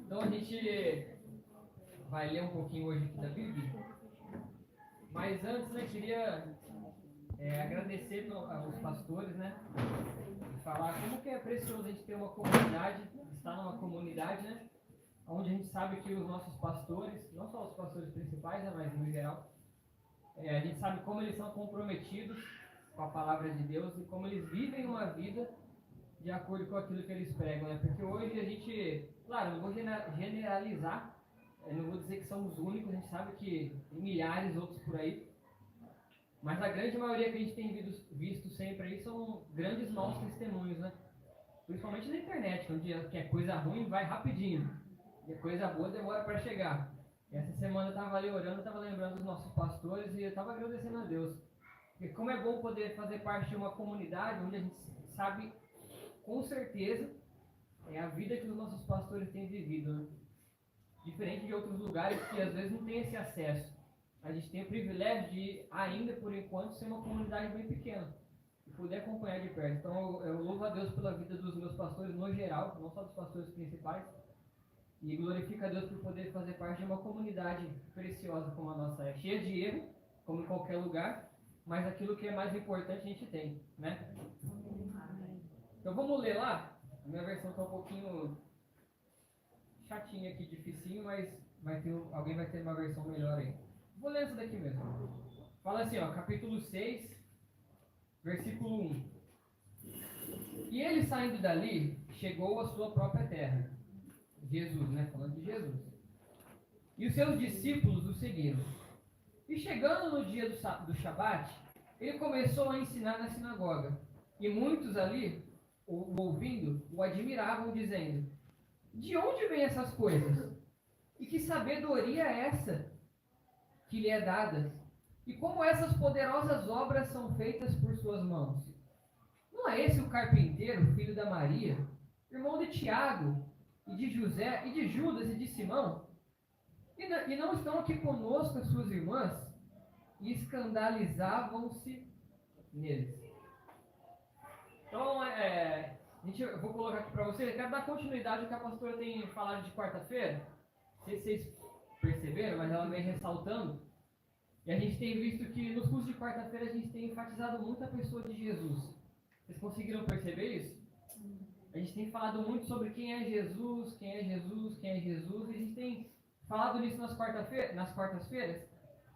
Então a gente vai ler um pouquinho hoje aqui da Bíblia, mas antes, né, queria agradecer aos pastores, né, e falar como que é precioso a gente ter uma comunidade, estar numa comunidade, né, onde a gente sabe que os nossos pastores, não só os pastores principais, né, mas no geral, a gente sabe como eles são comprometidos com a palavra de Deus e como eles vivem uma vida de acordo com aquilo que eles pregam, né? Porque hoje a gente, claro, não vou generalizar, não vou dizer que são os únicos, a gente sabe que tem milhares outros por aí, mas a grande maioria que a gente tem visto sempre aí são grandes maus testemunhos, né? Principalmente na internet, onde que é coisa ruim vai rapidinho, e a coisa boa demora para chegar. E essa semana eu estava ali orando, estava lembrando dos nossos pastores e eu estava agradecendo a Deus. Porque como é bom poder fazer parte de uma comunidade onde a gente sabe com certeza a vida que os nossos pastores têm vivido, né? Diferente de outros lugares que às vezes não tem esse acesso. A gente tem o privilégio de, ainda por enquanto, ser uma comunidade bem pequena e poder acompanhar de perto. Então eu louvo a Deus pela vida dos meus pastores no geral, não só dos pastores principais, e glorifico a Deus por poder fazer parte de uma comunidade preciosa como a nossa é, cheia de erro, como em qualquer lugar, mas aquilo que é mais importante a gente tem, né? Então vamos ler lá. A minha versão está um pouquinho chatinha aqui, dificinho, mas alguém vai ter uma versão melhor aí. Vou ler essa daqui mesmo. Fala assim, ó, capítulo 6, versículo 1. E ele saindo dali, chegou à sua própria terra. Jesus, né? Falando de Jesus. E os seus discípulos o seguiram. E chegando no dia do Shabat, ele começou a ensinar na sinagoga. E muitos ali, o ouvindo, o admiravam, dizendo: de onde vêm essas coisas? E que sabedoria é essa que lhe é dada? E como essas poderosas obras são feitas por suas mãos? Não é esse o carpinteiro, filho da Maria, irmão de Tiago, e de José, e de Judas, e de Simão? E não estão aqui conosco as suas irmãs? E escandalizavam-se neles. Então, eu vou colocar aqui para vocês, eu quero dar continuidade ao que a pastora tem falado de quarta-feira. Não sei se vocês perceberam, mas ela vem ressaltando. E a gente tem visto que nos cursos de quarta-feira a gente tem enfatizado muito a pessoa de Jesus. Vocês conseguiram perceber isso? A gente tem falado muito sobre quem é Jesus, quem é Jesus, quem é Jesus. E a gente tem falado nisso nas quartas-feiras.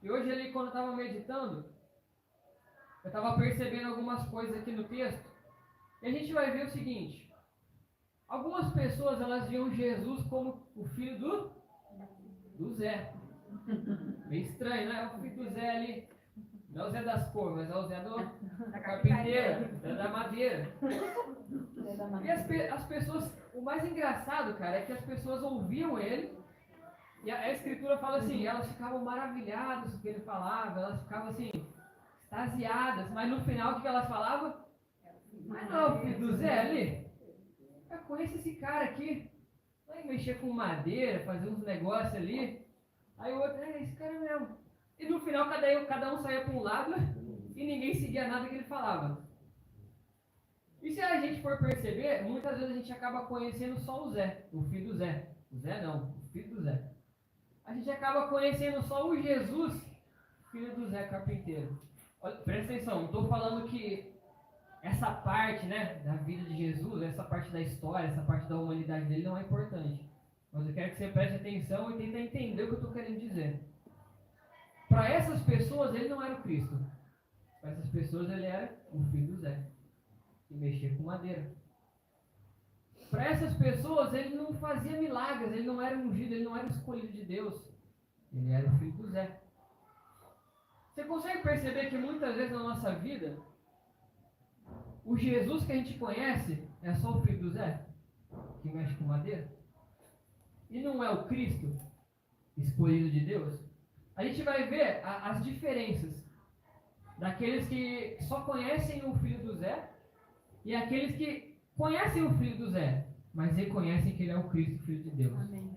E hoje ali, quando eu estava meditando, eu estava percebendo algumas coisas aqui no texto. E a gente vai ver o seguinte: algumas pessoas elas viam Jesus como o filho do Zé. Meio estranho, né? O filho do Zé ali. Não é o Zé das cores, mas é o Zé da carpinteira, Zé da madeira. E as pessoas, o mais engraçado, cara, é que as pessoas ouviam ele. E a escritura fala assim, elas ficavam maravilhadas com o que ele falava, elas ficavam assim, extasiadas. Mas no final o que elas falavam? Mas não, filho do Zé ali, eu conheço esse cara aqui, vai mexer com madeira, fazer uns negócios ali. Aí o outro, esse cara mesmo. E no final cada um saía para um lado e ninguém seguia nada que ele falava. E se a gente for perceber, muitas vezes a gente acaba conhecendo só o Zé, o filho do Zé. O Zé não, o filho do Zé. A gente acaba conhecendo só o Jesus, filho do Zé carpinteiro. Olha, presta atenção, não estou falando que essa parte, né, da vida de Jesus, essa parte da história, essa parte da humanidade dele não é importante. Mas eu quero que você preste atenção e tente entender o que eu estou querendo dizer. Para essas pessoas, ele não era o Cristo. Para essas pessoas, ele era o filho do Zé, que mexia com madeira. Para essas pessoas, ele não fazia milagres, ele não era ungido, ele não era escolhido de Deus. Ele era o filho do Zé. Você consegue perceber que muitas vezes na nossa vida, o Jesus que a gente conhece é só o filho do Zé, que mexe com madeira? E não é o Cristo escolhido de Deus? A gente vai ver as diferenças daqueles que só conhecem o filho do Zé e aqueles que conhecem o filho do Zé, mas reconhecem que ele é o Cristo, filho de Deus. Amém.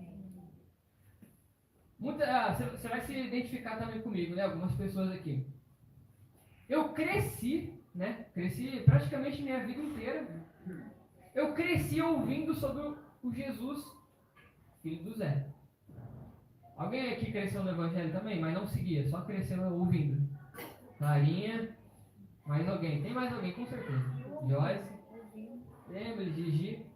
Você vai se identificar também comigo, né? Algumas pessoas aqui. Eu cresci praticamente minha vida inteira. Eu cresci ouvindo sobre o Jesus filho do Zé. Alguém aqui cresceu no evangelho também, mas não seguia, só cresceu ouvindo? Clarinha, mais alguém? Tem mais alguém, com certeza. Joyce, Emily, Gigi.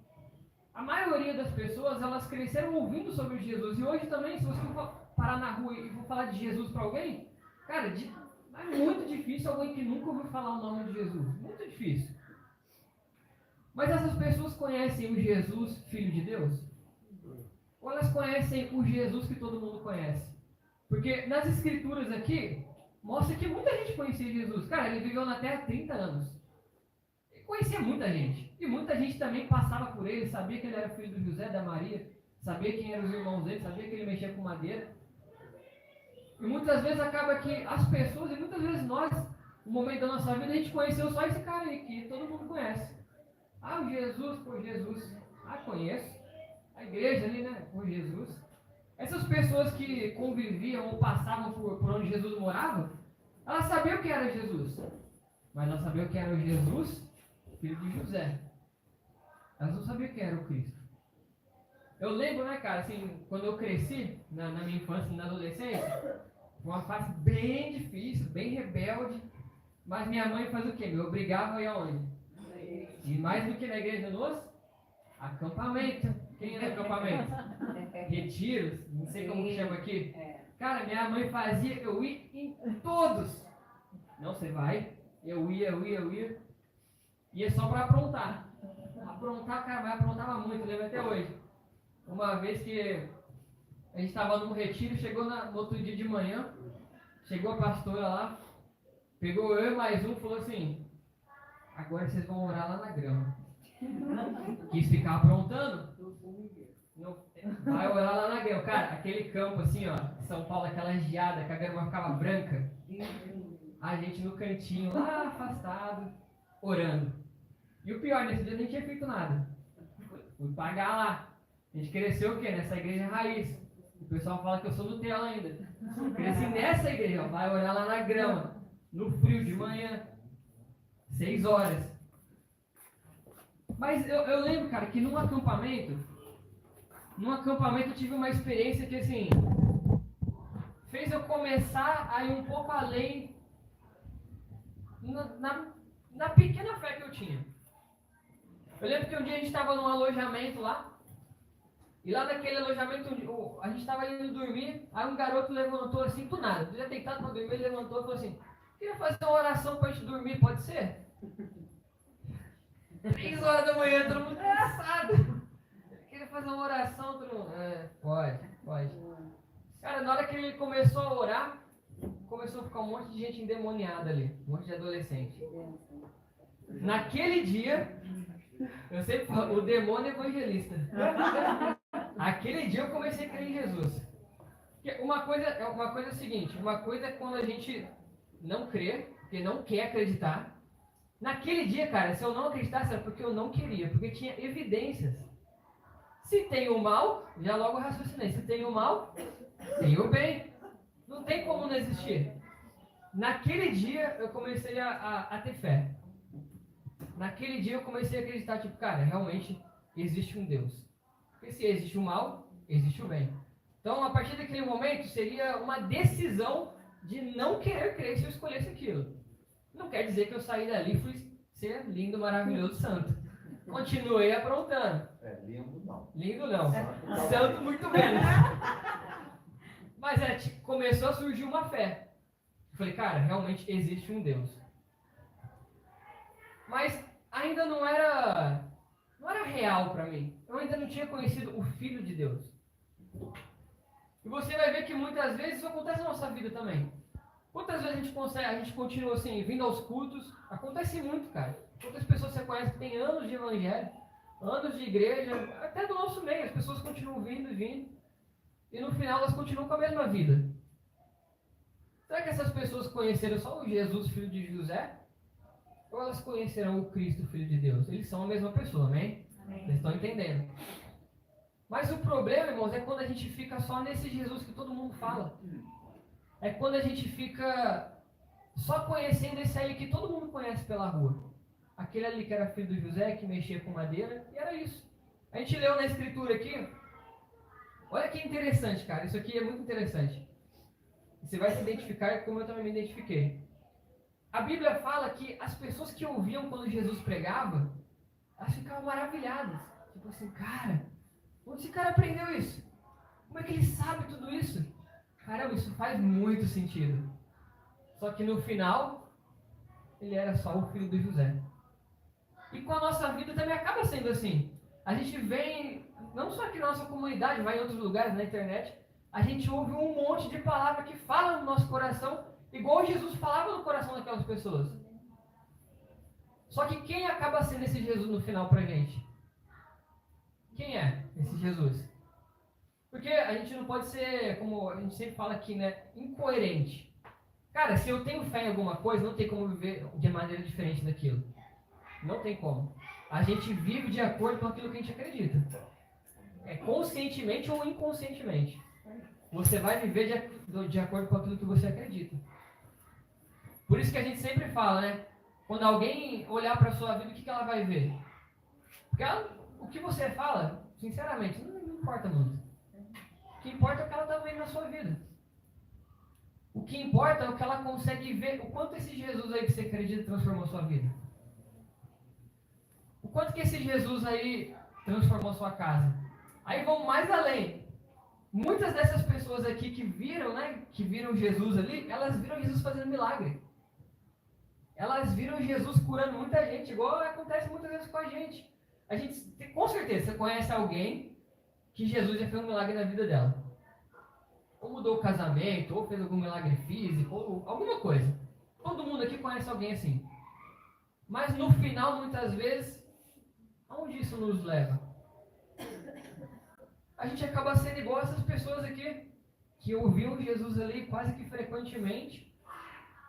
A maioria das pessoas, elas cresceram ouvindo sobre Jesus. E hoje também, se você for parar na rua e for falar de Jesus para alguém, cara, é muito difícil alguém que nunca ouviu falar o nome de Jesus. Muito difícil. Mas essas pessoas conhecem o Jesus, Filho de Deus? Ou elas conhecem o Jesus que todo mundo conhece? Porque nas escrituras aqui, mostra que muita gente conhecia Jesus. Cara, ele viveu na Terra 30 anos. Ele conhecia muita gente. E muita gente também passava por ele, sabia que ele era filho do José, da Maria, sabia quem eram os irmãos dele, sabia que ele mexia com madeira. E muitas vezes acaba que as pessoas, e muitas vezes nós, no momento da nossa vida, a gente conheceu só esse cara aí, que todo mundo conhece. Ah, o Jesus, por Jesus. Ah, conheço. A igreja ali, né? Por Jesus. Essas pessoas que conviviam ou passavam por onde Jesus morava, elas sabiam que era Jesus. Mas não sabiam que era o Jesus, filho de José. Elas não sabiam que era o Cristo. Eu lembro, né, cara, assim, quando eu cresci, na minha infância e na adolescência, foi uma fase bem difícil, bem rebelde, mas minha mãe fazia o quê? Me obrigava a ir aonde? E mais do que na igreja nos acampamento. Quem é no acampamento? Retiros, não sei como que chama aqui. Cara, minha mãe fazia eu ir em todos. Não, você vai. Eu ia. Ia só para aprontar. Aprontar, cara, mas aprontava muito, eu lembro até hoje. Uma vez que a gente estava num retiro, chegou no outro dia de manhã, chegou a pastora lá, pegou eu e mais um e falou assim: agora vocês vão orar lá na grama. Quis ficar aprontando? Não, vai orar lá na grama. Cara, aquele campo assim, ó, São Paulo, aquela geada, que a grama ficava branca. A gente no cantinho, lá afastado, orando. E o pior, nesse dia eu nem tinha feito nada. Fui pagar lá. A gente cresceu o quê? Nessa igreja raiz. O pessoal fala que eu sou Nutella ainda. Cresci nessa igreja, ó, vai orar lá na grama. No frio de manhã. 6 horas. Mas eu lembro, cara, que num acampamento eu tive uma experiência que, assim, fez eu começar a ir um pouco além na pequena fé que eu tinha. Eu lembro que um dia a gente estava num alojamento lá, e lá naquele alojamento a gente estava indo dormir, aí um garoto levantou assim, do nada, já deitado para dormir, ele levantou e falou assim: queria fazer uma oração para a gente dormir, pode ser? 3 horas da manhã, todo mundo cansado. Queria fazer uma oração, todo mundo. Pode. Cara, na hora que ele começou a orar, começou a ficar um monte de gente endemoniada ali, um monte de adolescente. Naquele dia, eu sempre falo, o demônio evangelista. Aquele dia eu comecei a crer em Jesus. Uma coisa é o seguinte, uma coisa é quando a gente não crê, porque não quer acreditar. Naquele dia, cara, se eu não acreditasse era porque eu não queria, porque tinha evidências. Se tem o mal, já logo raciocinei, se tem o mal, tem o bem. Não tem como não existir. Naquele dia eu comecei a ter fé. Naquele dia eu comecei a acreditar, tipo, cara, realmente existe um Deus. Porque se existe o mal, existe o bem. Então, a partir daquele momento, seria uma decisão de não querer crer se eu escolhesse aquilo. Não quer dizer que eu saí dali e fui ser lindo, maravilhoso, santo. Continuei aprontando. Lindo não. Lindo não. Santo muito menos. Mas começou a surgir uma fé. Eu falei, cara, realmente existe um Deus. Mas ainda não era real para mim. Eu ainda não tinha conhecido o Filho de Deus. E você vai ver que muitas vezes isso acontece na nossa vida também. Quantas vezes a gente continua assim, vindo aos cultos? Acontece muito, cara. Quantas pessoas você conhece que tem anos de evangelho, anos de igreja, até do nosso meio, as pessoas continuam vindo e vindo. E no final elas continuam com a mesma vida. Será que essas pessoas conheceram só o Jesus, filho de José? Ou elas conheceram o Cristo, filho de Deus? Eles são a mesma pessoa, amém? Vocês estão entendendo? Mas o problema, irmãos, é quando a gente fica só nesse Jesus que todo mundo fala. É quando a gente fica só conhecendo esse aí que todo mundo conhece pela rua. Aquele ali que era filho do José, que mexia com madeira, e era isso. A gente leu na escritura aqui Olha que interessante, cara. Isso aqui é muito interessante. Você vai se identificar como eu também me identifiquei. A Bíblia fala que as pessoas que ouviam quando Jesus pregava, elas ficavam maravilhadas. Tipo assim, cara, onde esse cara aprendeu isso? Como é que ele sabe tudo isso? Caramba, isso faz muito sentido. Só que no final, ele era só o filho de José. E com a nossa vida também acaba sendo assim. A gente vem, não só aqui na nossa comunidade, vai em outros lugares na internet, a gente ouve um monte de palavras que falam no nosso coração, igual Jesus falava no coração daquelas pessoas. Só que quem acaba sendo esse Jesus no final pra gente? Quem é esse Jesus? Porque a gente não pode ser, como a gente sempre fala aqui, né, incoerente. Cara, se eu tenho fé em alguma coisa, não tem como viver de maneira diferente daquilo. Não tem como. A gente vive de acordo com aquilo que a gente acredita. É conscientemente ou inconscientemente. Você vai viver de acordo com aquilo que você acredita. Por isso que a gente sempre fala, né? Quando alguém olhar para a sua vida, o que ela vai ver? Porque o que você fala, sinceramente, não importa muito. O que importa é o que ela está vendo na sua vida. O que importa é o que ela consegue ver, o quanto esse Jesus aí que você acredita transformou a sua vida. O quanto que esse Jesus aí transformou a sua casa. Aí vamos mais além. Muitas dessas pessoas aqui que viram, né, que viram Jesus ali, elas viram Jesus fazendo milagre. Elas viram Jesus curando muita gente, igual acontece muitas vezes com a gente. A gente, com certeza, você conhece alguém que Jesus já fez um milagre na vida dela. Ou mudou o casamento, ou fez algum milagre físico, ou alguma coisa. Todo mundo aqui conhece alguém assim. Mas no final, muitas vezes, aonde isso nos leva? A gente acaba sendo igual essas pessoas aqui, que ouviam Jesus ali quase que frequentemente.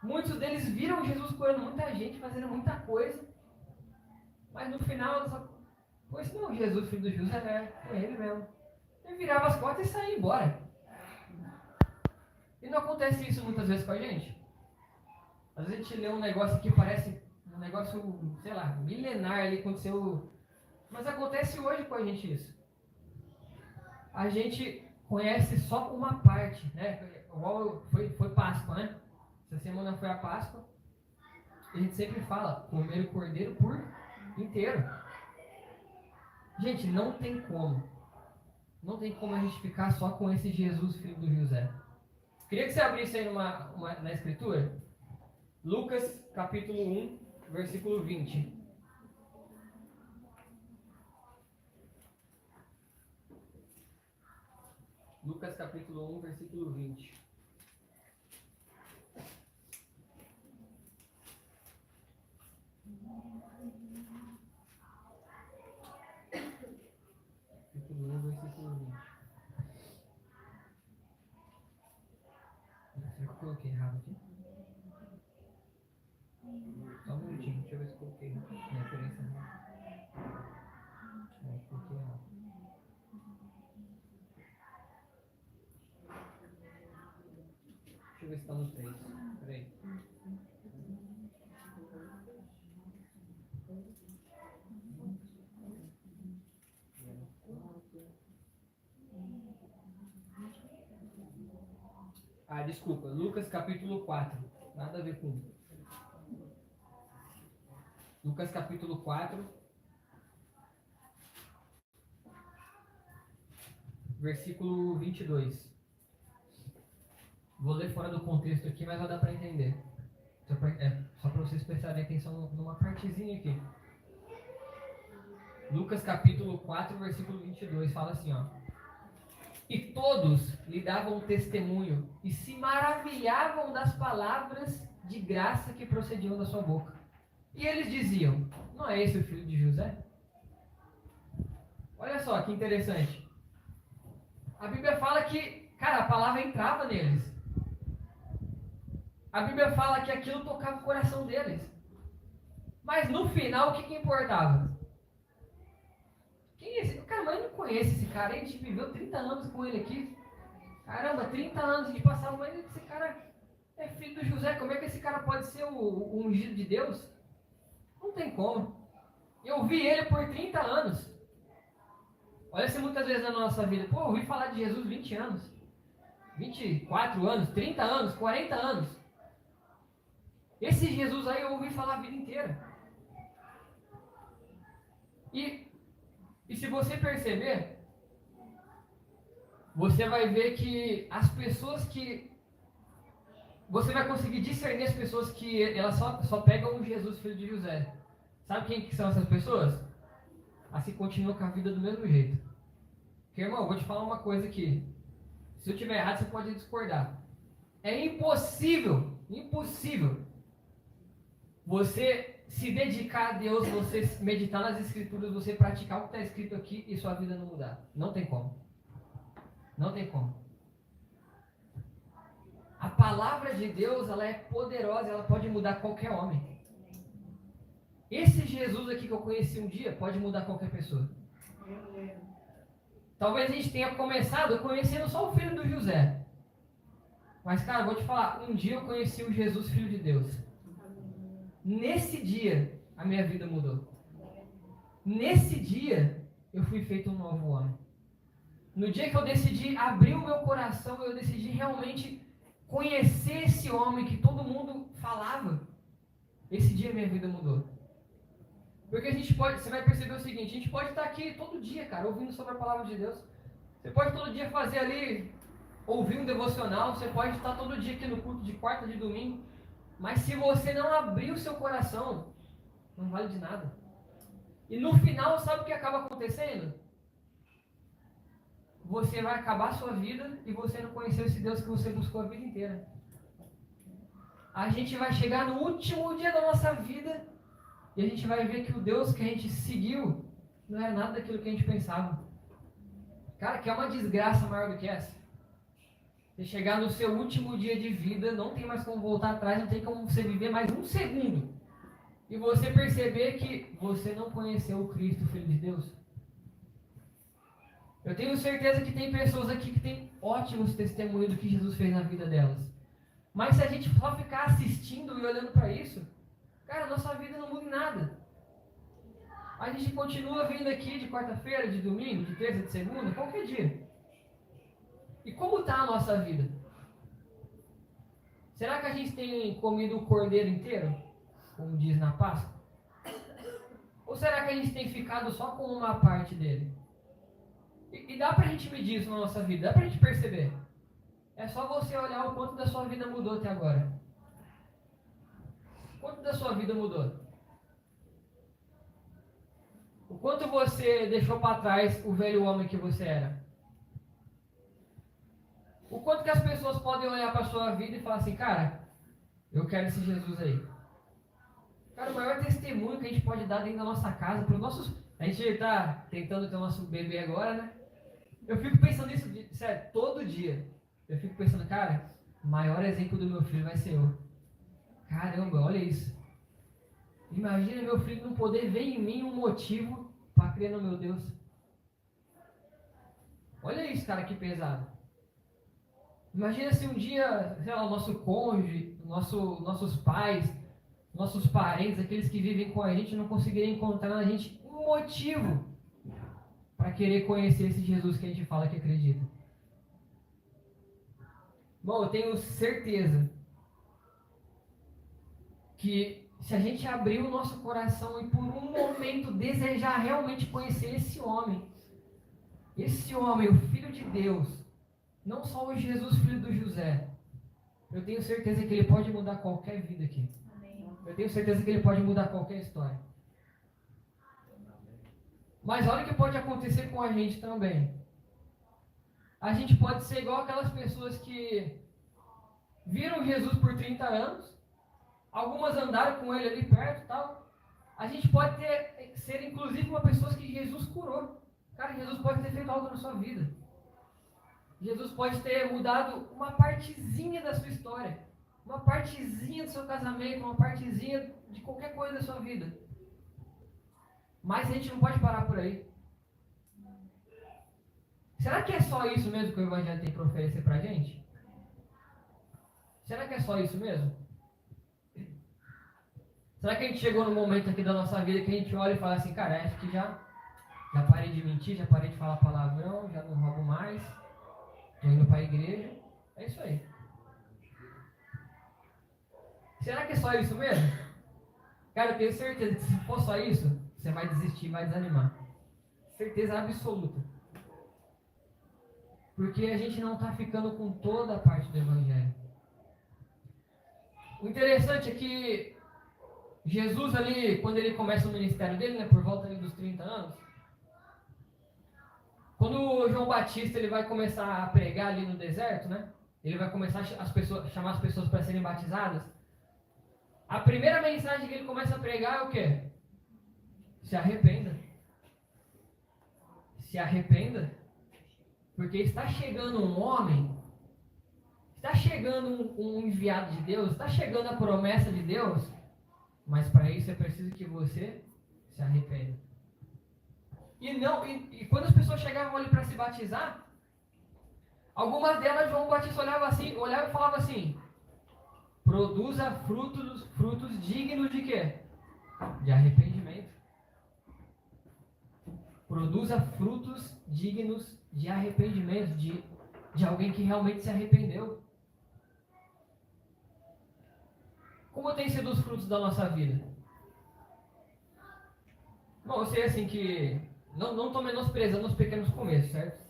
Muitos deles viram Jesus curando muita gente, fazendo muita coisa. Mas no final, elas só... Pois não, Jesus, filho do José, foi ele mesmo. Ele virava as costas e saía embora. E não acontece isso muitas vezes com a gente? Às vezes a gente lê um negócio que parece um negócio, sei lá, milenar ali, aconteceu. Mas acontece hoje com a gente isso. A gente conhece só uma parte, né? Foi Páscoa, né? Essa semana foi a Páscoa. A gente sempre fala, comer o cordeiro por inteiro. Gente, não tem como. Não tem como a gente ficar só com esse Jesus, filho do José. Queria que você abrisse aí na Escritura. Lucas, capítulo 1, versículo 20. Lucas, capítulo 1, versículo 20. Capítulo 1, versículo 20. Será que eu coloquei errado aqui? Só um minutinho, deixa eu ver se eu coloquei minha referência errada. Coloquei errado. Deixa eu ver se está no 3. Peraí. Desculpa. Lucas capítulo 4. Nada a ver com... Lucas capítulo 4. Versículo 22. Vou ler fora do contexto aqui, mas vai dar para entender. Só para vocês prestarem atenção numa partezinha aqui. Lucas capítulo 4, versículo 22, fala assim, ó. E todos lhe davam testemunho e se maravilhavam das palavras de graça que procediam da sua boca. E eles diziam, não é esse o filho de José? Olha só que interessante. A Bíblia fala que, cara, a palavra entrava neles. A Bíblia fala que aquilo tocava o coração deles. Mas no final, o que importava? Quem é esse? Cara, mas eu não conheço esse cara. A gente viveu 30 anos com ele aqui. Caramba, 30 anos a gente passava, mas esse cara é filho do José. Como é que esse cara pode ser o ungido de Deus? Não tem como. Eu vi ele por 30 anos. Olha se muitas vezes na nossa vida, pô, eu ouvi falar de Jesus 20 anos, 24 anos, 30 anos, 40 anos. Esse Jesus aí eu ouvi falar a vida inteira. E se você perceber, você vai ver que as pessoas que... Você vai conseguir discernir as pessoas que elas só pegam o Jesus, filho de José. Sabe quem que são essas pessoas? Assim continua com a vida do mesmo jeito. Porque, irmão, eu vou te falar uma coisa aqui. Se eu estiver errado, você pode discordar. É impossível você se dedicar a Deus, você meditar nas Escrituras, você praticar o que está escrito aqui e sua vida não mudar. Não tem como. Não tem como. A palavra de Deus, ela é poderosa, ela pode mudar qualquer homem. Esse Jesus aqui que eu conheci um dia pode mudar qualquer pessoa. Talvez a gente tenha começado conhecendo só o filho do José. Mas, cara, eu vou te falar, um dia eu conheci o Jesus, filho de Deus. Nesse dia, a minha vida mudou. Nesse dia, eu fui feito um novo homem. No dia que eu decidi abrir o meu coração, eu decidi realmente conhecer esse homem que todo mundo falava. Esse dia minha vida mudou. Porque a gente pode, você vai perceber o seguinte, a gente pode estar aqui todo dia, cara, ouvindo sobre a palavra de Deus. Você pode todo dia fazer ali, ouvir um devocional, você pode estar todo dia aqui no culto de quarta, de domingo, mas se você não abrir o seu coração, não vale de nada. E no final, sabe o que acaba acontecendo? Você vai acabar a sua vida e você não conheceu esse Deus que você buscou a vida inteira. A gente vai chegar no último dia da nossa vida e a gente vai ver que o Deus que a gente seguiu não era nada daquilo que a gente pensava. Cara, que é uma desgraça maior do que essa. Você chegar no seu último dia de vida, não tem mais como voltar atrás, não tem como você viver mais um segundo. E você perceber que você não conheceu o Cristo, Filho de Deus. Eu tenho certeza que tem pessoas aqui que têm ótimos testemunhos do que Jesus fez na vida delas. Mas se a gente só ficar assistindo e olhando para isso, cara, nossa vida não muda em nada. A gente continua vindo aqui de quarta-feira, de domingo, de terça, de segunda, qualquer dia. E como está a nossa vida? Será que a gente tem comido o cordeiro inteiro, como diz na Páscoa? Ou será que a gente tem ficado só com uma parte dele? E dá pra gente medir isso na nossa vida, dá pra gente perceber. É só você olhar o quanto da sua vida mudou até agora. Quanto da sua vida mudou? O quanto você deixou para trás o velho homem que você era? O quanto que as pessoas podem olhar para a sua vida e falar assim, cara, eu quero esse Jesus aí. Cara, o maior testemunho que a gente pode dar dentro da nossa casa, para os nossos... A gente está tentando ter o nosso bebê agora, né? Eu fico pensando nisso, sério, todo dia. Eu fico pensando, cara, o maior exemplo do meu filho vai ser eu. Caramba, olha isso. Imagina meu filho não poder ver em mim um motivo para crer no meu Deus. Olha isso, cara, que pesado. Imagina se um dia, sei lá, o nosso cônjuge, nossos pais, nossos parentes, aqueles que vivem com a gente, não conseguirem encontrar na gente um motivo para querer conhecer esse Jesus que a gente fala que acredita. Bom, eu tenho certeza que se a gente abrir o nosso coração e por um momento desejar realmente conhecer esse homem, o Filho de Deus, não só o Jesus, filho do José, eu tenho certeza que ele pode mudar qualquer vida aqui. Eu tenho certeza que ele pode mudar qualquer história. Mas olha o que pode acontecer com a gente também. A gente pode ser igual aquelas pessoas que viram Jesus por 30 anos, algumas andaram com ele ali perto e tal. A gente pode ser inclusive uma pessoa que Jesus curou. Cara, Jesus pode ter feito algo na sua vida. Jesus pode ter mudado uma partezinha da sua história, uma partezinha do seu casamento, uma partezinha de qualquer coisa da sua vida. Mas a gente não pode parar por aí. Será que é só isso mesmo que o Evangelho tem para oferecer para a gente? Será que é só isso mesmo? Será que a gente chegou no momento aqui da nossa vida que a gente olha e fala assim, cara, acho que já Já parei de mentir, já parei de falar palavrão, já não roubo mais. Estou indo para a igreja. É isso aí. Será que é só isso mesmo? Cara, eu tenho certeza que se for só isso, você vai desistir, vai desanimar. Certeza absoluta. Porque a gente não está ficando com toda a parte do Evangelho. O interessante é que Jesus ali, quando ele começa o ministério dele, né, por volta ali dos 30 anos, quando o João Batista ele vai começar a pregar ali no deserto, né, ele vai começar a chamar as pessoas para serem batizadas, a primeira mensagem que ele começa a pregar é o quê? Se arrependa. Se arrependa. Porque está chegando um homem, está chegando um enviado de Deus, está chegando a promessa de Deus, mas para isso é preciso que você se arrependa. E quando as pessoas chegavam ali para se batizar, algumas delas João Batista olhava e falava assim: produza frutos dignos de quê? De arrependimento. Produza frutos dignos de arrependimento, de alguém que realmente se arrependeu. Como tem sido os frutos da nossa vida? Bom, eu sei assim que não estou menosprezando os pequenos começos, certo?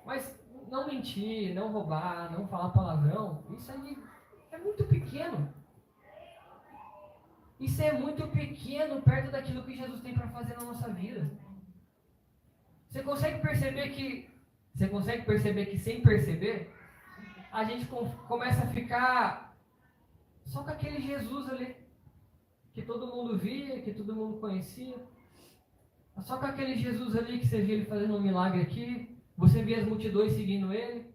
Mas não mentir, não roubar, não falar palavrão, isso aí é muito pequeno. Isso é muito pequeno perto daquilo que Jesus tem para fazer na nossa vida. Você consegue perceber que sem perceber, a gente começa a ficar só com aquele Jesus ali, que todo mundo via, que todo mundo conhecia. Só com aquele Jesus ali que você via ele fazendo um milagre aqui, você via as multidões seguindo ele.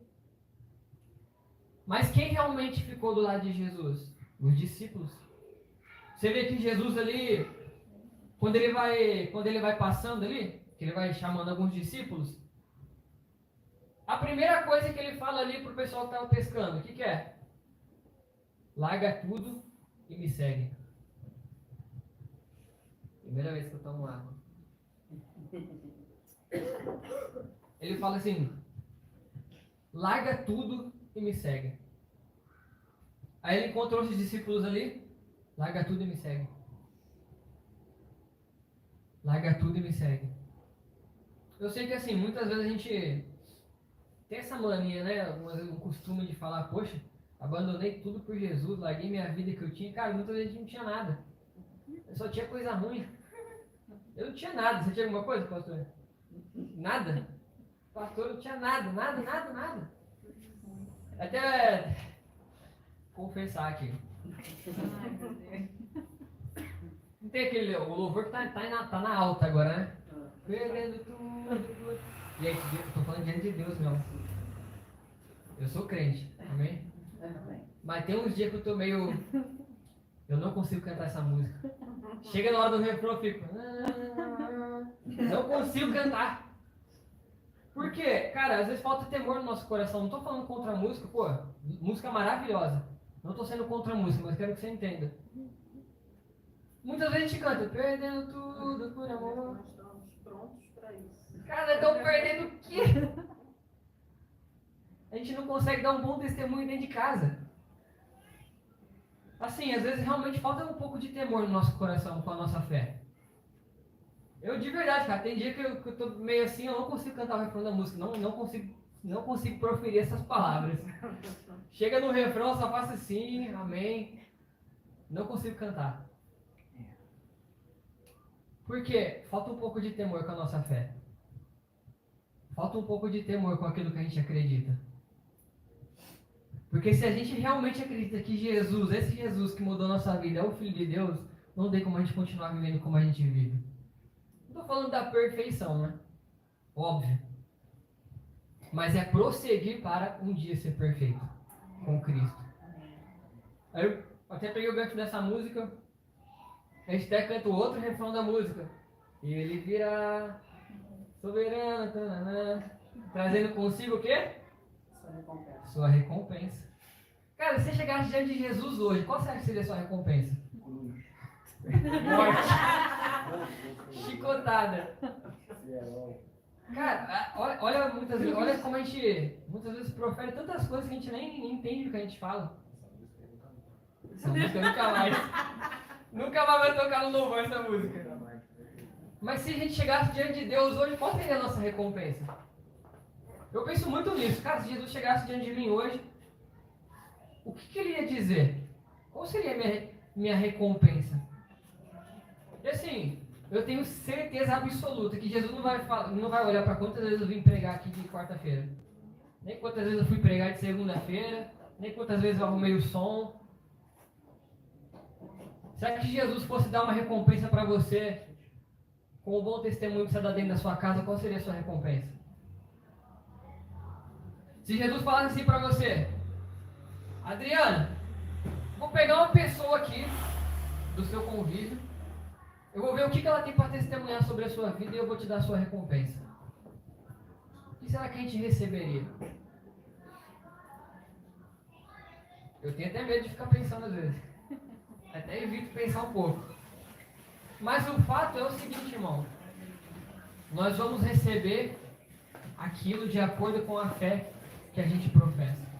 Mas quem realmente ficou do lado de Jesus? Os discípulos. Você vê que Jesus ali, quando ele vai passando ali, que ele vai chamando alguns discípulos, a primeira coisa que ele fala ali pro pessoal que estava pescando, o que é? Larga tudo e me segue. Primeira vez que eu tomo água. Ele fala assim: larga tudo e me segue. Aí ele encontrou os discípulos ali. Larga tudo e me segue. Larga tudo e me segue. Eu sei que assim, muitas vezes a gente tem essa mania, né? Um costume de falar: poxa, abandonei tudo por Jesus, larguei minha vida que eu tinha. Cara, muitas vezes a gente não tinha nada. Eu só tinha coisa ruim. Eu não tinha nada. Você tinha alguma coisa, pastor? Nada? Pastor, eu não tinha nada. Até confessar aqui. Não tem aquele, o louvor que tá na alta agora, né? Perdendo tudo. E aí, eu tô falando diante de Deus, meu. Eu sou crente, amém? Mas tem uns dias que eu tô meio... Eu não consigo cantar essa música. Chega na hora do refrão, eu fico... Não consigo cantar. Por quê? Cara, às vezes falta temor no nosso coração. Não tô falando contra a música, pô. Música maravilhosa. Não tô sendo contra a música, mas quero que você entenda. Muitas vezes a gente canta, perdendo tudo por amor. Nós estamos prontos para isso. Cara, estão perdendo o quê? A gente não consegue dar um bom testemunho dentro de casa. Assim, às vezes realmente falta um pouco de temor no nosso coração com a nossa fé. Eu de verdade, cara, tem dia que eu tô meio assim, eu não consigo cantar o refrão da música, não consigo proferir essas palavras. Chega no refrão, eu só faço assim, amém. Não consigo cantar. Por quê? Falta um pouco de temor com a nossa fé. Falta um pouco de temor com aquilo que a gente acredita. Porque se a gente realmente acredita que Jesus, esse Jesus que mudou a nossa vida, é o Filho de Deus, não tem como a gente continuar vivendo como a gente vive. Não estou falando da perfeição, né? Óbvio. Mas é prosseguir para um dia ser perfeito com Cristo. Aí eu até peguei o gancho dessa música. A gente até canta o outro refrão da música. E ele virá soberano, tanana, trazendo consigo o quê? Sua recompensa. Sua recompensa. Cara, se você chegasse diante de Jesus hoje, qual será que seria a sua recompensa? Cruz. Morte. Chicotada. Cara, olha muitas vezes, olha como a gente muitas vezes profere tantas coisas que a gente nem entende o que a gente fala. Essa música nunca mais. Nunca mais vai tocar no louvor essa música. Mas se a gente chegasse diante de Deus hoje, qual seria a nossa recompensa? Eu penso muito nisso. Cara, se Jesus chegasse diante de mim hoje, o que ele ia dizer? Qual seria a minha recompensa? E assim, eu tenho certeza absoluta que Jesus não vai olhar para quantas vezes eu vim pregar aqui de quarta-feira. Nem quantas vezes eu fui pregar de segunda-feira. Nem quantas vezes eu arrumei o som. Será que se Jesus fosse dar uma recompensa para você, com o bom testemunho que você dá dentro da sua casa, qual seria a sua recompensa? Se Jesus falasse assim para você: Adriana, vou pegar uma pessoa aqui do seu convívio, eu vou ver o que ela tem para testemunhar sobre a sua vida e eu vou te dar a sua recompensa. O que será que a gente receberia? Eu tenho até medo de ficar pensando às vezes. Até evito pensar um pouco. Mas o fato é o seguinte, irmão. Nós vamos receber aquilo de acordo com a fé que a gente professa.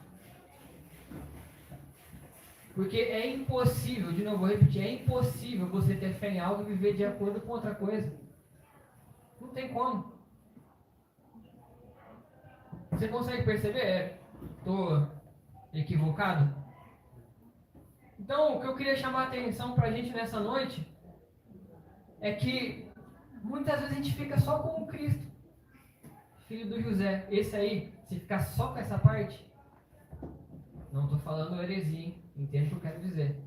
Porque é impossível, de novo, vou repetir, é impossível você ter fé em algo e viver de acordo com outra coisa. Não tem como. Você consegue perceber? Estou equivocado? Então, o que eu queria chamar a atenção para a gente nessa noite é que muitas vezes a gente fica só com o Cristo, filho do José. Esse aí, se ficar só com essa parte, não estou falando heresia, hein? Entende o que eu quero dizer.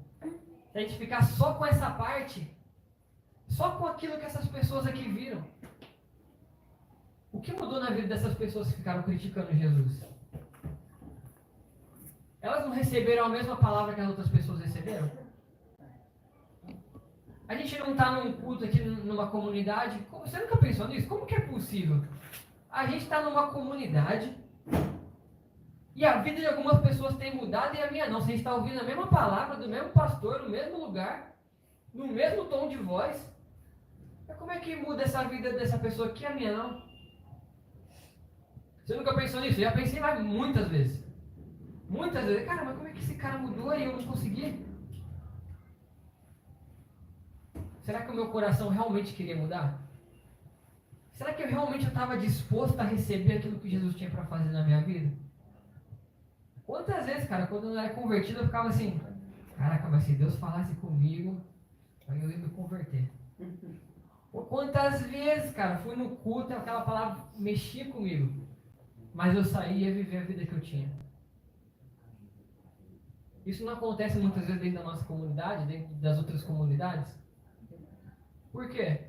Se a gente ficar só com essa parte, só com aquilo que essas pessoas aqui viram, o que mudou na vida dessas pessoas que ficaram criticando Jesus? Elas não receberam a mesma palavra que as outras pessoas receberam? A gente não está num culto aqui numa comunidade. Você nunca pensou nisso? Como que é possível? A gente está numa comunidade e a vida de algumas pessoas tem mudado e a minha não. Você está ouvindo a mesma palavra do mesmo pastor, no mesmo lugar, no mesmo tom de voz. Mas como é que muda essa vida dessa pessoa aqui e a minha não? Você nunca pensou nisso? Eu já pensei lá muitas vezes. Muitas vezes. Cara, mas como é que esse cara mudou e eu não consegui? Será que o meu coração realmente queria mudar? Será que eu realmente estava disposto a receber aquilo que Jesus tinha para fazer na minha vida? Quantas vezes, cara, quando eu não era convertido, eu ficava assim: caraca, mas se Deus falasse comigo, aí eu ia me converter. Quantas vezes, cara, fui no culto e aquela palavra mexia comigo, mas eu saía e ia viver a vida que eu tinha. Isso não acontece muitas vezes dentro da nossa comunidade, dentro das outras comunidades. Por quê?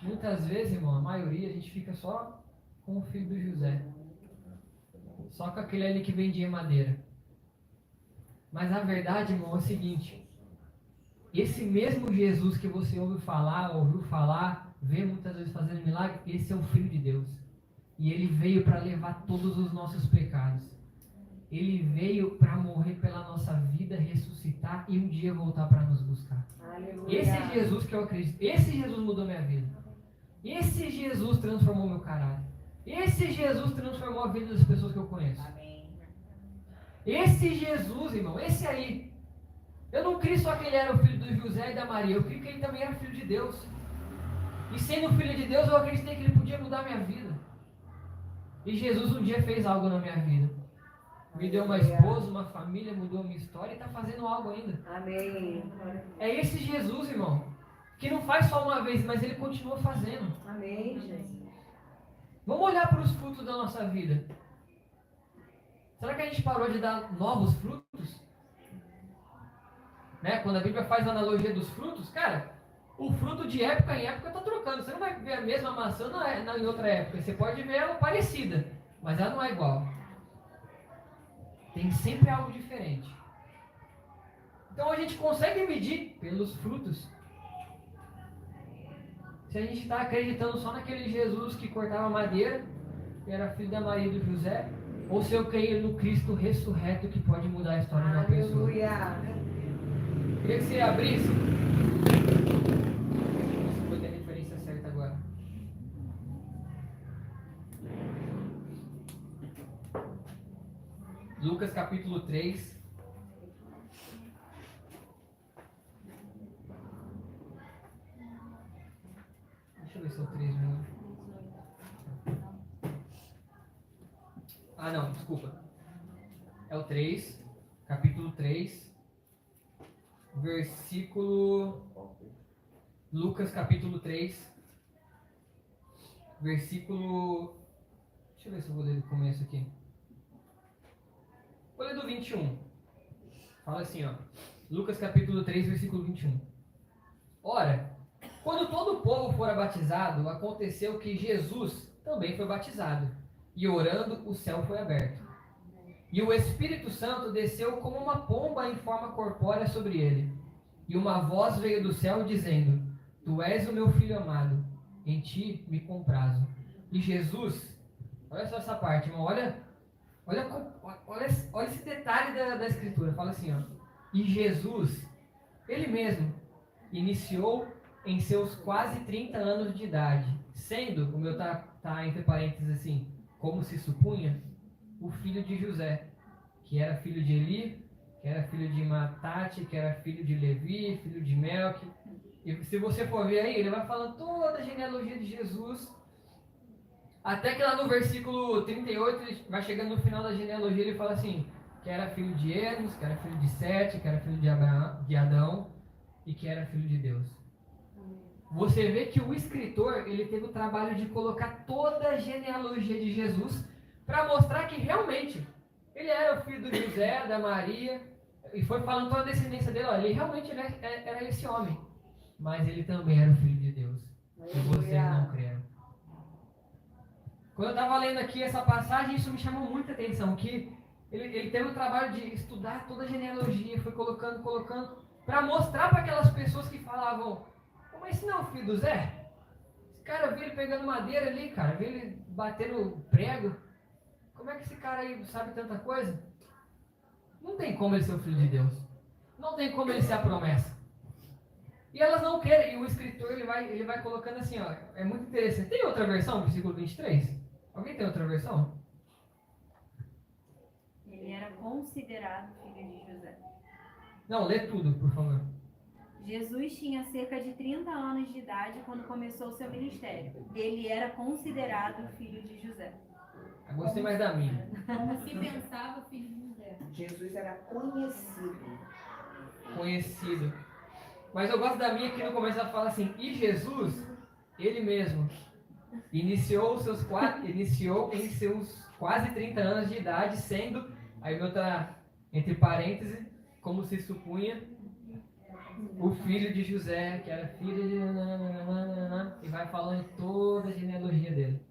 Muitas vezes, irmão, a maioria, a gente fica só com o filho do José. Só com aquele ali que vendia madeira. Mas a verdade, irmão, é o seguinte: esse mesmo Jesus que você ouviu falar, vê muitas vezes fazendo milagre, esse é o Filho de Deus. E ele veio para levar todos os nossos pecados. Ele veio para morrer pela nossa vida, ressuscitar e um dia voltar para nos buscar. Aleluia. Esse Jesus que eu acredito, esse Jesus mudou minha vida. Esse Jesus transformou meu caráter. Esse Jesus transformou a vida das pessoas que eu conheço. Amém. Esse Jesus, irmão, esse aí. Eu não criei só que ele era o filho do José e da Maria, eu criei que ele também era filho de Deus. E sendo filho de Deus, eu acreditei que ele podia mudar a minha vida. E Jesus um dia fez algo na minha vida. Me deu uma esposa, uma família, mudou a minha história e está fazendo algo ainda. Amém. É esse Jesus, irmão, que não faz só uma vez, mas ele continua fazendo. Amém, Jesus. Vamos olhar para os frutos da nossa vida. Será que a gente parou de dar novos frutos? Né? Quando a Bíblia faz a analogia dos frutos, cara, o fruto de época em época está trocando. Você não vai ver a mesma maçã em outra época. Você pode ver ela parecida, mas ela não é igual. Tem sempre algo diferente. Então a gente consegue medir pelos frutos. Se a gente está acreditando só naquele Jesus que cortava madeira, que era filho da Maria e do José, ou se eu creio no Cristo ressurreto que pode mudar a história de uma pessoa. Queria que você abrisse. Você pode ter referência Lucas capítulo 3. Deixa eu ver se é o 3 mesmo. Ah, não, desculpa. É o 3, capítulo 3, versículo... Lucas capítulo 3, versículo... Deixa eu ver se eu vou ler do começo aqui. Vou ler do 21. Fala assim, ó. Lucas capítulo 3, versículo 21. Ora, quando todo o povo fora batizado, aconteceu que Jesus também foi batizado. E orando, o céu foi aberto. E o Espírito Santo desceu como uma pomba em forma corpórea sobre ele. E uma voz veio do céu dizendo: Tu és o meu filho amado, em ti me comprazo. E Jesus, olha só essa parte, irmão, olha esse detalhe da Escritura. Fala assim, ó. E Jesus, ele mesmo, iniciou em seus quase 30 anos de idade, sendo, o meu tá entre parênteses assim, como se supunha, o filho de José, que era filho de Eli, que era filho de Matate, que era filho de Levi, filho de Melque. E se você for ver aí, ele vai falando toda a genealogia de Jesus, até que lá no versículo 38, ele vai chegando no final da genealogia, ele fala assim, que era filho de Enos, que era filho de Sete, que era filho de Adão, e que era filho de Deus. Você vê que o escritor, ele teve o trabalho de colocar toda a genealogia de Jesus para mostrar que realmente ele era o filho do José, da Maria, e foi falando toda a descendência dele, olha, ele realmente era esse homem, mas ele também era o filho de Deus, e vocês não creram. Quando eu estava lendo aqui essa passagem, isso me chamou muita atenção, que ele teve o trabalho de estudar toda a genealogia, foi colocando, para mostrar para aquelas pessoas que falavam, mas esse não é o filho do Zé? Esse cara viu ele pegando madeira ali, cara, viu ele batendo prego. Como é que esse cara aí sabe tanta coisa? Não tem como ele ser o filho de Deus. Não tem como ele ser a promessa. E elas não querem. E o escritor ele vai colocando assim, ó. É muito interessante. Tem outra versão, versículo 23? Alguém tem outra versão? Ele era considerado filho de José. Não, lê tudo, por favor. Jesus tinha cerca de 30 anos de idade quando começou seu ministério. Ele era considerado filho de José. Eu gostei mais da minha. Como se pensava filho de José. Jesus era conhecido. Conhecido. Mas eu gosto da minha que no começo ela fala assim, e Jesus, ele mesmo, iniciou em seus quase 30 anos de idade, sendo, aí meu tá entre parênteses, como se supunha, o filho de José, que era filho de... E vai falando toda a genealogia dele.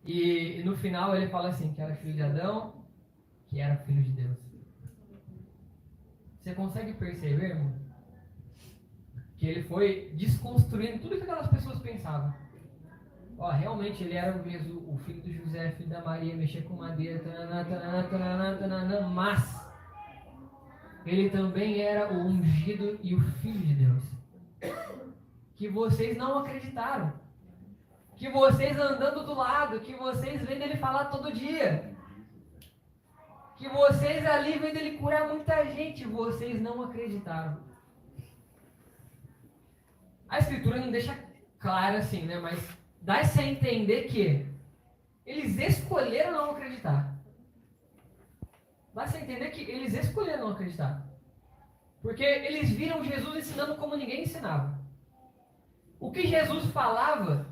E no final ele fala assim, que era filho de Adão, que era filho de Deus. Você consegue perceber, irmão? Que ele foi desconstruindo tudo que aquelas pessoas pensavam. Ó, realmente ele era o filho de José, filho da Maria, mexia com madeira, mas ele também era o ungido e o filho de Deus. Que vocês não acreditaram. Que vocês andando do lado, que vocês vendo ele falar todo dia. Que vocês ali vendo ele curar muita gente, vocês não acreditaram. A escritura não deixa claro assim, né? Mas dá-se a entender que eles escolheram não acreditar. Dá-se a entender que eles escolheram não acreditar. Porque eles viram Jesus ensinando como ninguém ensinava. O que Jesus falava,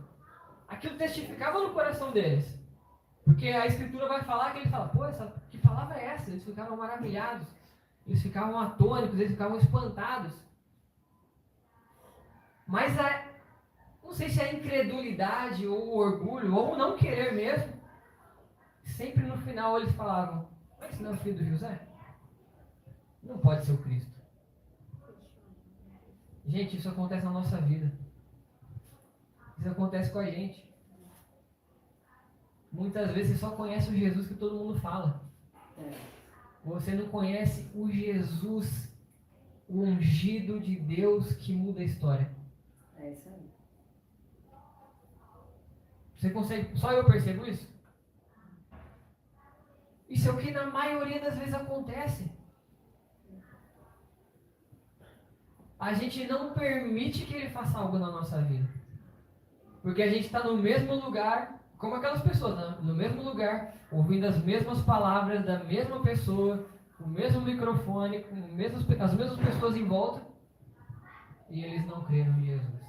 aquilo testificava no coração deles. Porque a escritura vai falar que ele fala, pô, que palavra é essa? Eles ficavam maravilhados, eles ficavam atônicos, eles ficavam espantados. Mas não sei se é a incredulidade ou o orgulho, ou o não querer mesmo, sempre no final eles falavam, mas esse não é o filho de José? Não pode ser o Cristo. Gente, isso acontece na nossa vida. Isso acontece com a gente. Muitas vezes você só conhece o Jesus que todo mundo fala. Você não conhece o Jesus, o ungido de Deus que muda a história. É isso aí. Você consegue... Só eu percebo isso? Isso é o que na maioria das vezes acontece. A gente não permite que ele faça algo na nossa vida. Porque a gente está no mesmo lugar, como aquelas pessoas, né? No mesmo lugar, ouvindo as mesmas palavras da mesma pessoa, o mesmo microfone, com as mesmas pessoas em volta, e eles não creram em Jesus.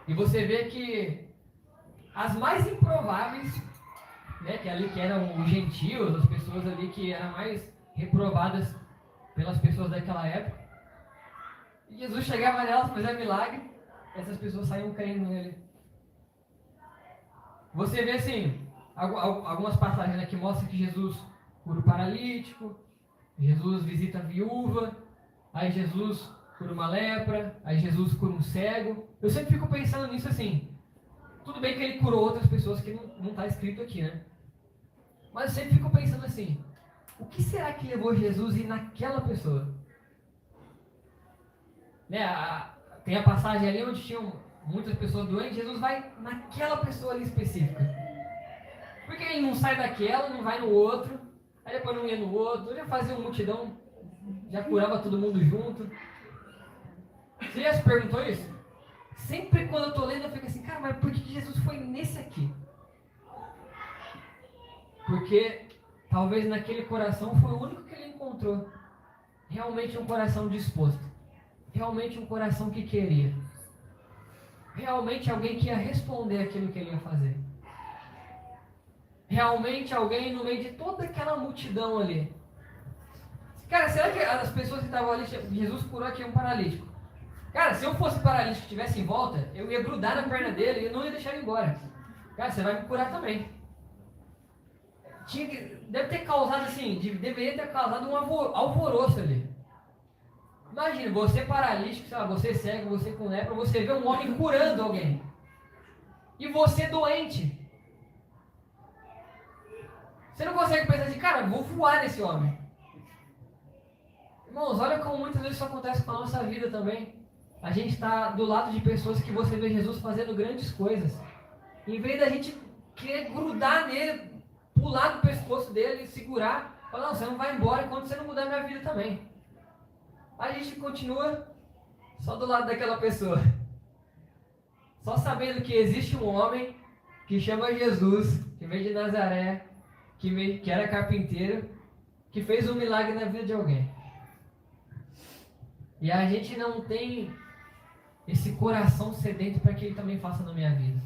E você vê que as mais improváveis, né, que eram os gentios, as pessoas ali que eram mais reprovadas pelas pessoas daquela época, e Jesus chegava nelas, fazia milagre, essas pessoas saíam crendo nele. Você vê assim, algumas passagens, né, que mostram que Jesus cura o paralítico, Jesus visita a viúva, aí Jesus cura uma lepra, aí Jesus cura um cego. Eu sempre fico pensando nisso assim. Tudo bem que ele curou outras pessoas que não está escrito aqui, né? Mas eu sempre fico pensando assim, o que será que levou Jesus a ir naquela pessoa? Né, tem a passagem ali onde tinham muitas pessoas doentes, Jesus vai naquela pessoa ali específica. Por que ele não sai daquela, não vai no outro, aí depois não ia no outro, já fazia uma multidão, já curava todo mundo junto? Você já se perguntou isso? Sempre quando eu estou lendo eu fico assim, cara, mas por que Jesus foi nesse aqui? Porque talvez naquele coração foi o único que ele encontrou. Realmente um coração disposto. Realmente um coração que queria. Realmente alguém que ia responder aquilo que ele ia fazer. Realmente alguém no meio de toda aquela multidão ali. Cara, será que as pessoas que estavam ali, Jesus curou aqui um paralítico? Cara, se eu fosse paralítico e estivesse em volta, eu ia grudar na perna dele e eu não ia deixar ele embora. Cara, você vai me curar também. Deve ter causado assim, deveria ter causado um alvoroço ali. Imagina, você paralítico, sei lá, você cego, você com lepra, você vê um homem curando alguém. E você doente. Você não consegue pensar assim, cara, vou voar nesse homem. Irmãos, olha como muitas vezes isso acontece com a nossa vida também. A gente está do lado de pessoas que você vê Jesus fazendo grandes coisas. Em vez da gente querer grudar nele, pular do pescoço dele, segurar, falar, não, você não vai embora enquanto você não mudar a minha vida também. A gente continua só do lado daquela pessoa. Só sabendo que existe um homem que chama Jesus, que veio de Nazaré, que era carpinteiro, que fez um milagre na vida de alguém. E a gente não tem esse coração sedento para que ele também faça na minha vida.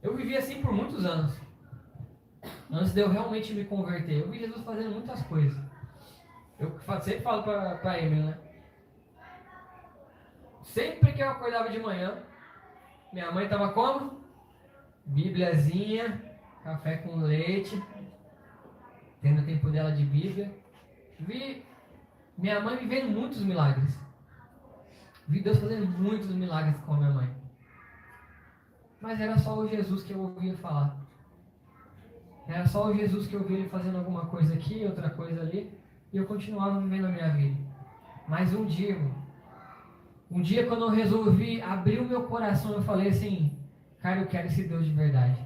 Eu vivi assim por muitos anos. Antes de eu realmente me converter. Eu vi Jesus fazendo muitas coisas. Eu sempre falo para Emily, né? Sempre que eu acordava de manhã, minha mãe estava como? Bíbliazinha, café com leite, tendo tempo dela de Bíblia. Vi minha mãe vivendo muitos milagres. Vi Deus fazendo muitos milagres com a minha mãe. Mas era só o Jesus que eu ouvia falar. Era só o Jesus que eu via ele fazendo alguma coisa aqui, outra coisa ali. E eu continuava vivendo a minha vida. Mas um dia quando eu resolvi abrir o meu coração, eu falei assim, cara, eu quero esse Deus de verdade.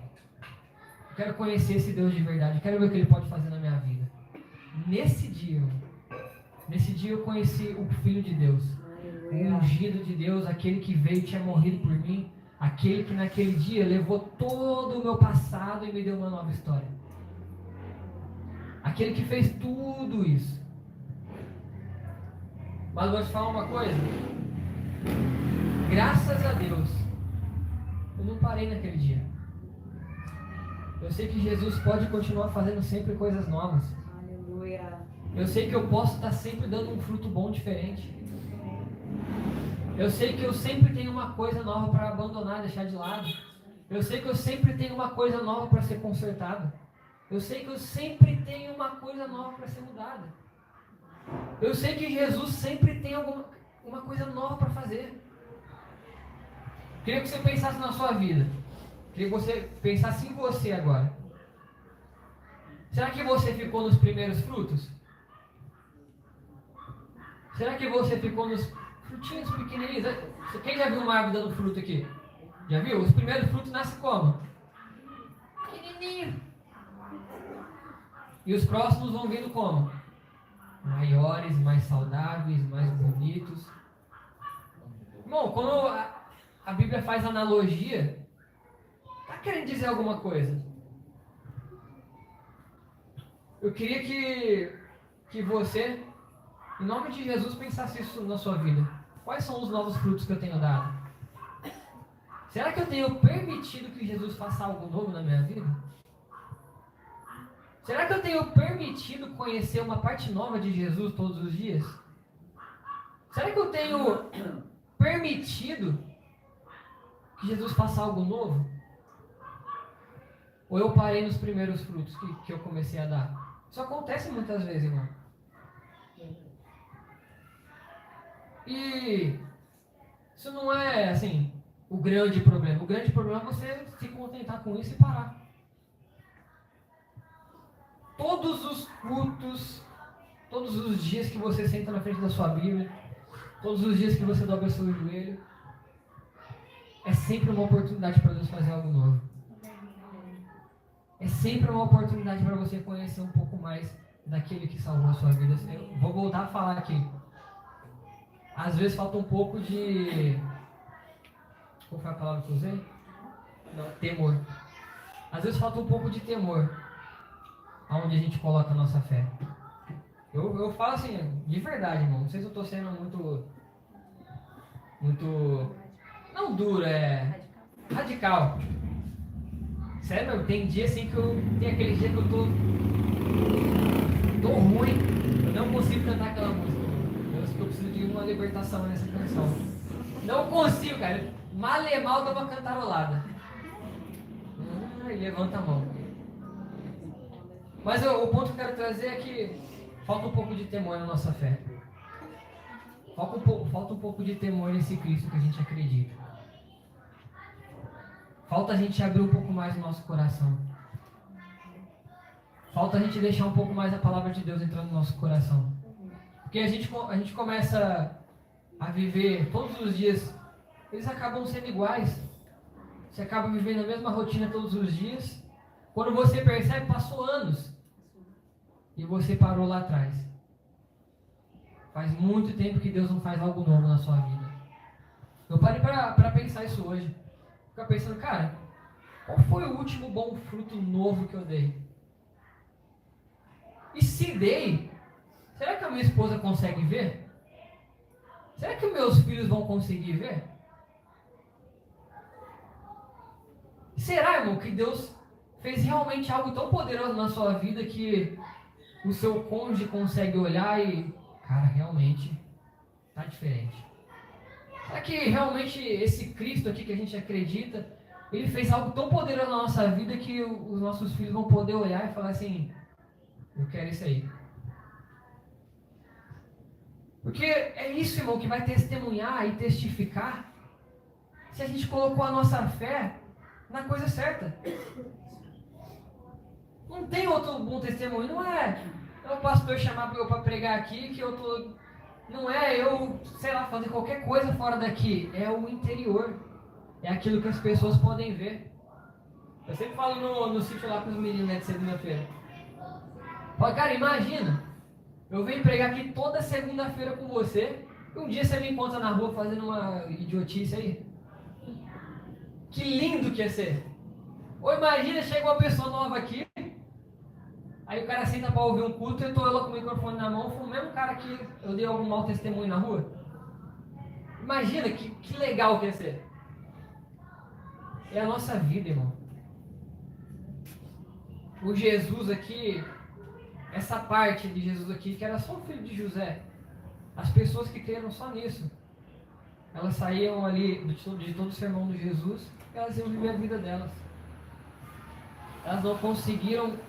Eu quero conhecer esse Deus de verdade. Eu quero ver o que ele pode fazer na minha vida. Nesse dia eu conheci o Filho de Deus. O ungido de Deus, aquele que veio e tinha morrido por mim. Aquele que naquele dia levou todo o meu passado e me deu uma nova história. Aquele que fez tudo isso. Mas vou te falar uma coisa. Graças a Deus, eu não parei naquele dia. Eu sei que Jesus pode continuar fazendo sempre coisas novas. Aleluia. Eu sei que eu posso estar sempre dando um fruto bom diferente. Eu sei que eu sempre tenho uma coisa nova para abandonar, deixar de lado. Eu sei que eu sempre tenho uma coisa nova para ser consertada. Eu sei que eu sempre tenho uma coisa nova para ser mudada. Eu sei que Jesus sempre tem uma coisa nova para fazer. Queria que você pensasse na sua vida. Queria que você pensasse em você agora. Será que você ficou nos primeiros frutos? Será que você ficou nos frutinhos pequenininhos? Quem já viu uma árvore dando fruto aqui? Já viu? Os primeiros frutos nascem como? Pequenininho. E os próximos vão vindo como? Maiores, mais saudáveis, mais bonitos. Bom, quando a Bíblia faz analogia, está querendo dizer alguma coisa. Eu queria que você, em nome de Jesus, pensasse isso na sua vida. Quais são os novos frutos que eu tenho dado? Será que eu tenho permitido que Jesus faça algo novo na minha vida? Será que eu tenho permitido conhecer uma parte nova de Jesus todos os dias? Será que eu tenho permitido que Jesus faça algo novo? Ou eu parei nos primeiros frutos que eu comecei a dar? Isso acontece muitas vezes, irmão. E isso não é, assim, o grande problema. O grande problema é você se contentar com isso e parar. Todos os cultos, todos os dias que você senta na frente da sua Bíblia, todos os dias que você dobra o seu joelho, é sempre uma oportunidade para Deus fazer algo novo. É sempre uma oportunidade para você conhecer um pouco mais daquele que salvou a sua vida. Eu vou voltar a falar aqui. Às vezes falta um pouco de... Qual foi a palavra que eu usei? Não, temor. Às vezes falta um pouco de temor aonde a gente coloca a nossa fé. Eu falo assim, de verdade, irmão. Não sei se eu estou sendo muito... Não duro, é... radical. Sério, meu, tem dia assim que tem aquele dia que eu tô ruim. Eu não consigo cantar aquela música. Eu acho que eu preciso de uma libertação nessa canção. Não consigo, cara. Mal dá uma cantarolada. E levanta a mão. Mas o ponto que eu quero trazer é que falta um pouco de temor na nossa fé. Falta um pouco de temor nesse Cristo que a gente acredita. Falta a gente abrir um pouco mais o nosso coração. Falta a gente deixar um pouco mais a palavra de Deus entrando no nosso coração. Porque a gente começa a viver todos os dias, eles acabam sendo iguais. Você acaba vivendo a mesma rotina todos os dias. Quando você percebe, passou anos. E você parou lá atrás. Faz muito tempo que Deus não faz algo novo na sua vida. Eu parei para pensar isso hoje. Ficar pensando, cara, qual foi o último bom fruto novo que eu dei? E se dei, será que a minha esposa consegue ver? Será que meus filhos vão conseguir ver? Será, irmão, que Deus fez realmente algo tão poderoso na sua vida que o seu cônjuge consegue olhar e, cara, realmente tá diferente? Será que realmente esse Cristo aqui que a gente acredita, ele fez algo tão poderoso na nossa vida que os nossos filhos vão poder olhar e falar assim, eu quero isso aí? Porque é isso, irmão, que vai testemunhar e testificar se a gente colocou a nossa fé na coisa certa. Não tem outro bom testemunho, não é o pastor chamar eu para pregar aqui que eu tô... Não é eu, sei lá, fazer qualquer coisa fora daqui. É o interior. É aquilo que as pessoas podem ver. Eu sempre falo no sítio lá com os meninos, né, de segunda-feira. Fala, cara, imagina. Eu venho pregar aqui toda segunda-feira com você. E um dia você me encontra na rua fazendo uma idiotice aí. Que lindo que ia ser. Ou imagina, chega uma pessoa nova aqui. Aí o cara senta para ouvir um culto e eu tô lá com o microfone na mão, foi o mesmo cara que eu dei algum mau testemunho na rua. Imagina que legal que ia ser. É a nossa vida, irmão. O Jesus aqui, essa parte de Jesus aqui, que era só o filho de José, as pessoas que creram só nisso, elas saíam ali de todo o sermão de Jesus e elas iam viver a vida delas. Elas não conseguiram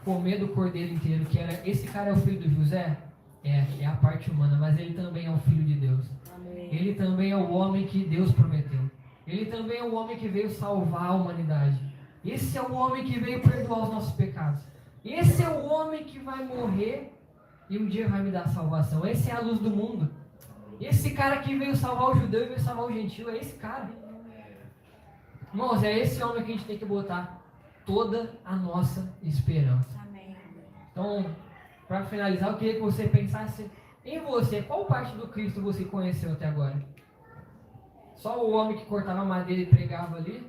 comer do cordeiro inteiro, que era, esse cara é o filho de José? É a parte humana, mas ele também é o filho de Deus. Amém. Ele também é o homem que Deus prometeu. Ele também é o homem que veio salvar a humanidade. Esse é o homem que veio perdoar os nossos pecados. Esse é o homem que vai morrer e um dia vai me dar salvação. Esse é a luz do mundo. Esse cara que veio salvar o judeu e veio salvar o gentil, é esse cara. Irmãos, é esse homem que a gente tem que botar toda a nossa esperança. Amém. Então, para finalizar, eu queria que você pensasse em você. Qual parte do Cristo você conheceu até agora? Só o homem que cortava madeira e pregava ali?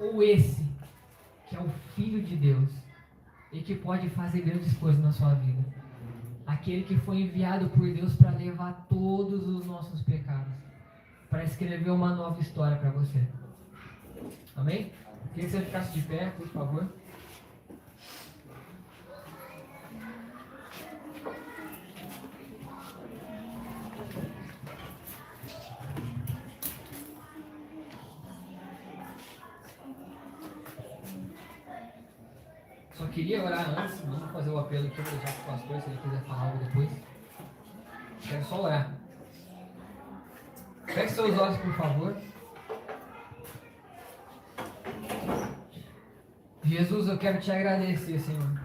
Ou esse, que é o Filho de Deus e que pode fazer grandes coisas na sua vida? Aquele que foi enviado por Deus para levar todos os nossos pecados, para escrever uma nova história para você. Amém? Queria que você ficasse de pé, por favor. Só queria orar antes, vamos fazer o apelo aqui, vou deixar para o pastor, se ele quiser falar algo depois. Quero só orar. Feche seus olhos, por favor. Jesus, eu quero te agradecer, Senhor.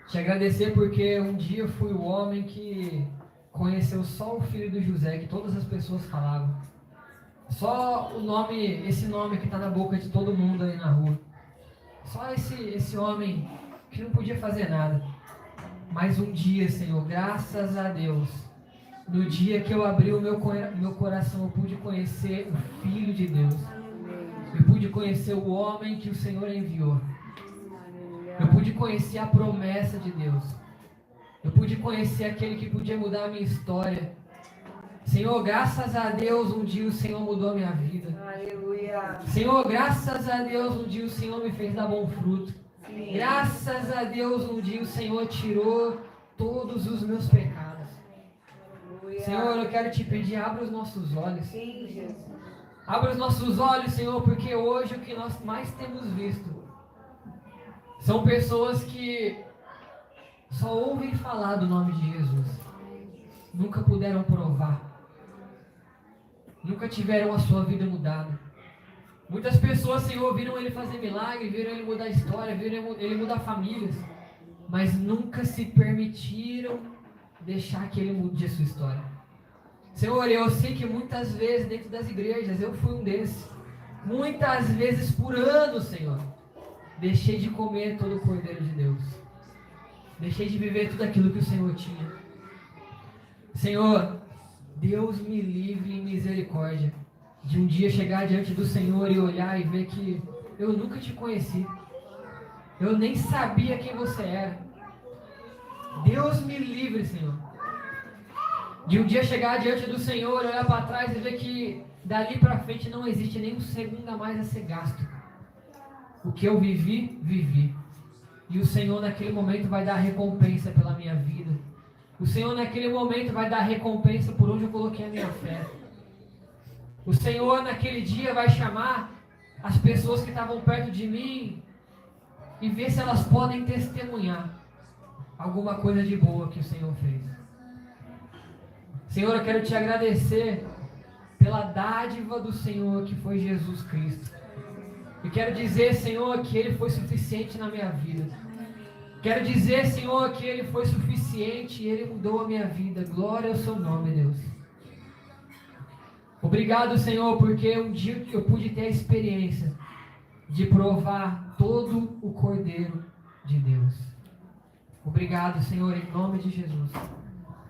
Te agradecer porque um dia eu fui o homem que conheceu só o filho do José, que todas as pessoas falavam. Só o nome, esse nome que está na boca de todo mundo aí na rua. Só esse homem que não podia fazer nada. Mas um dia, Senhor, graças a Deus, no dia que eu abri o meu coração, eu pude conhecer o Filho de Deus. Eu pude conhecer o homem que o Senhor enviou. Eu pude conhecer a promessa de Deus. Eu pude conhecer aquele que podia mudar a minha história. Senhor, graças a Deus, um dia o Senhor mudou a minha vida. Aleluia. Senhor, graças a Deus, um dia o Senhor me fez dar bom fruto. Sim. Graças a Deus, um dia o Senhor tirou todos os meus pecados. Aleluia. Senhor, eu quero te pedir, abra os nossos olhos. Sim, Jesus. Abra os nossos olhos, Senhor, porque hoje o que nós mais temos visto são pessoas que só ouvem falar do nome de Jesus. Nunca puderam provar. Nunca tiveram a sua vida mudada. Muitas pessoas, Senhor, viram Ele fazer milagre, viram Ele mudar a história, viram Ele mudar famílias, mas nunca se permitiram deixar que Ele mude a sua história. Senhor, eu sei que muitas vezes dentro das igrejas, eu fui um desses. Muitas vezes por anos, Senhor, deixei de comer todo o Cordeiro de Deus. Deixei de viver tudo aquilo que o Senhor tinha. Senhor, Deus me livre em misericórdia de um dia chegar diante do Senhor e olhar e ver que eu nunca te conheci. Eu nem sabia quem você era. Deus me livre, Senhor, de um dia chegar diante do Senhor, olhar para trás e ver que dali para frente não existe nem um segundo a mais a ser gasto. O que eu vivi, vivi. E o Senhor naquele momento vai dar recompensa pela minha vida. O Senhor naquele momento vai dar recompensa por onde eu coloquei a minha fé. O Senhor naquele dia vai chamar as pessoas que estavam perto de mim e ver se elas podem testemunhar alguma coisa de boa que o Senhor fez. Senhor, eu quero te agradecer pela dádiva do Senhor que foi Jesus Cristo. E quero dizer, Senhor, que Ele foi suficiente na minha vida. Quero dizer, Senhor, que Ele foi suficiente e Ele mudou a minha vida. Glória ao seu nome, Deus. Obrigado, Senhor, porque um dia eu pude ter a experiência de provar todo o Cordeiro de Deus. Obrigado, Senhor, em nome de Jesus.